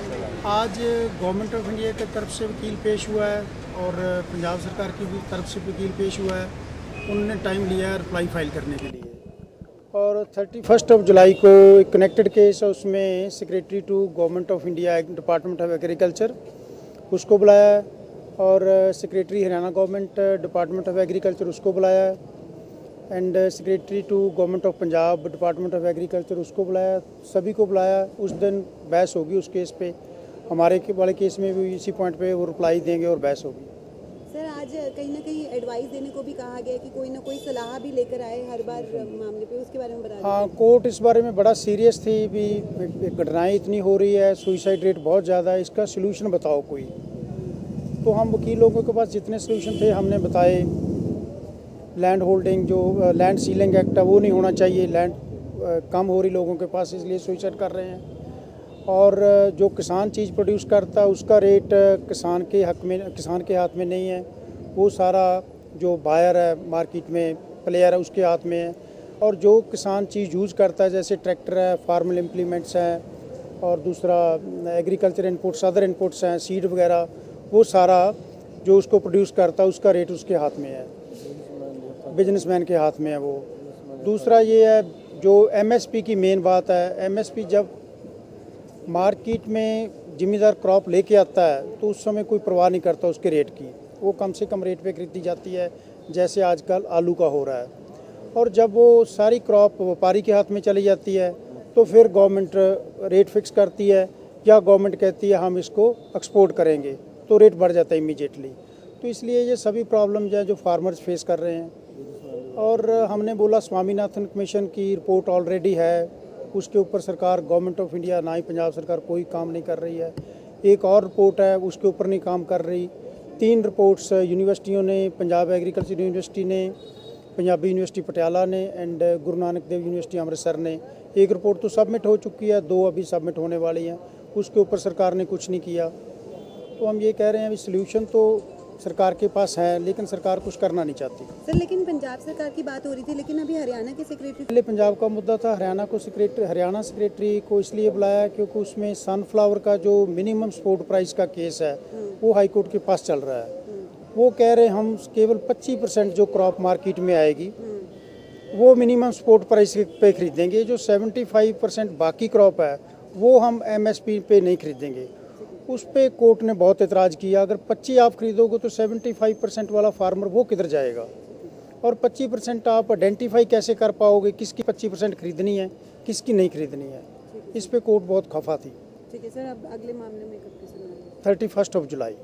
आज government of India की तरफ से वकील पेश हुआ है और पंजाब सरकार की भी तरफ से वकील पेश हुआ है। उन्होंने टाइम लिया है रिप्लाई फाइल करने के लिए और 31 जुलाई को एक कनेक्टेड केस है, उसमें secretary to government of India department of agriculture उसको बुलाया है और secretary Haryana government department of agriculture उसको बुलाया है and secretary to government of Punjab department of agriculture उसको बुलाया। सभी को बुलाया। उस दिन बहस होगी उस केस पे। हमारे वाले केस में भी इसी पॉइंट पे वो रिप्लाई देंगे और बहस होगी। सर, आज कहीं ना कहीं एडवाइस देने को भी कहा गया कि कोई ना कोई सलाह भी लेकर आए हर बार मामले पे, उसके बारे में बता दें। हाँ, कोर्ट इस बारे में बड़ा सीरियस थी भी, घटनाएं इतनी हो रही है, सुइसाइड रेट बहुत ज़्यादा है, इसका सलूशन बताओ कोई। तो हम वकील लोगों के पास जितने सलूशन थे हमने बताए। लैंड होल्डिंग जो लैंड सीलिंग एक्ट है वो नहीं होना चाहिए, लैंड कम हो रही लोगों के पास इसलिए सुइसाइड कर रहे हैं। और जो किसान चीज़ प्रोड्यूस करता है उसका रेट किसान के हाथ में नहीं है, वो सारा जो बायर है मार्केट में प्लेयर है उसके हाथ में है। और जो किसान चीज़ यूज़ करता है जैसे ट्रैक्टर है, फार्मल इम्प्लीमेंट्स हैं और दूसरा एग्रीकल्चर इनपुट्स, अदर इनपुट्स हैं, सीड वगैरह, वो सारा जो उसको प्रोड्यूस करता है उसका रेट उसके हाथ में है, बिजनेसमैन के हाथ में है वो। दूसरा ये है जो एमएसपी की मेन बात है। एमएसपी जब मार्केट में जिम्मेदार क्रॉप लेके आता है तो उस समय कोई परवाह नहीं करता उसके रेट की, वो कम से कम रेट पे खरीदी जाती है जैसे आजकल आलू का हो रहा है। और जब वो सारी क्रॉप व्यापारी के हाथ में चली जाती है तो फिर गवर्नमेंट रेट फिक्स करती है या गवर्नमेंट कहती है हम इसको एक्सपोर्ट करेंगे तो रेट बढ़ जाता है इमीडिएटली। तो इसलिए ये सभी प्रॉब्लम्स हैं जो फार्मर्स फेस कर रहे हैं। और हमने बोला स्वामीनाथन कमीशन की रिपोर्ट ऑलरेडी है, उसके ऊपर सरकार गवर्नमेंट ऑफ इंडिया ना ही पंजाब सरकार कोई काम नहीं कर रही है। एक और रिपोर्ट है उसके ऊपर नहीं काम कर रही। 3 रिपोर्ट्स यूनिवर्सिटियों ने, पंजाब एग्रीकल्चर यूनिवर्सिटी ने, पंजाबी यूनिवर्सिटी पटियाला ने एंड गुरु नानक देव यूनिवर्सिटी अमृतसर ने, एक रिपोर्ट तो सबमिट हो चुकी है, 2 अभी सबमिट होने वाली हैं। उसके ऊपर सरकार ने कुछ नहीं किया। तो हम ये कह रहे हैं अभी सल्यूशन तो सरकार के पास है लेकिन सरकार कुछ करना नहीं चाहती। सर, लेकिन पंजाब सरकार की बात हो रही थी, लेकिन अभी हरियाणा के सेक्रेटरी, पहले पंजाब का मुद्दा था, हरियाणा सेक्रेटरी को इसलिए बुलाया क्योंकि उसमें सनफ्लावर का जो मिनिमम सपोर्ट प्राइस का केस है वो हाई कोर्ट के पास चल रहा है। वो कह रहे हम केवल 25% जो क्रॉप मार्केट में आएगी वो मिनिमम सपोर्ट प्राइस पे खरीदेंगे, जो 75% बाकी क्रॉप है वो हम एमएसपी पे नहीं खरीदेंगे। उस पे कोर्ट ने बहुत एतराज़ किया। अगर 25 आप खरीदोगे तो 75% वाला फार्मर वो किधर जाएगा, और 25% आप आइडेंटिफाई कैसे कर पाओगे किसकी 25% खरीदनी है किसकी नहीं खरीदनी है। इस पे कोर्ट बहुत खफा थी। ठीक है सर, अब अगले मामले में कब की सुनवाई? 31 जुलाई।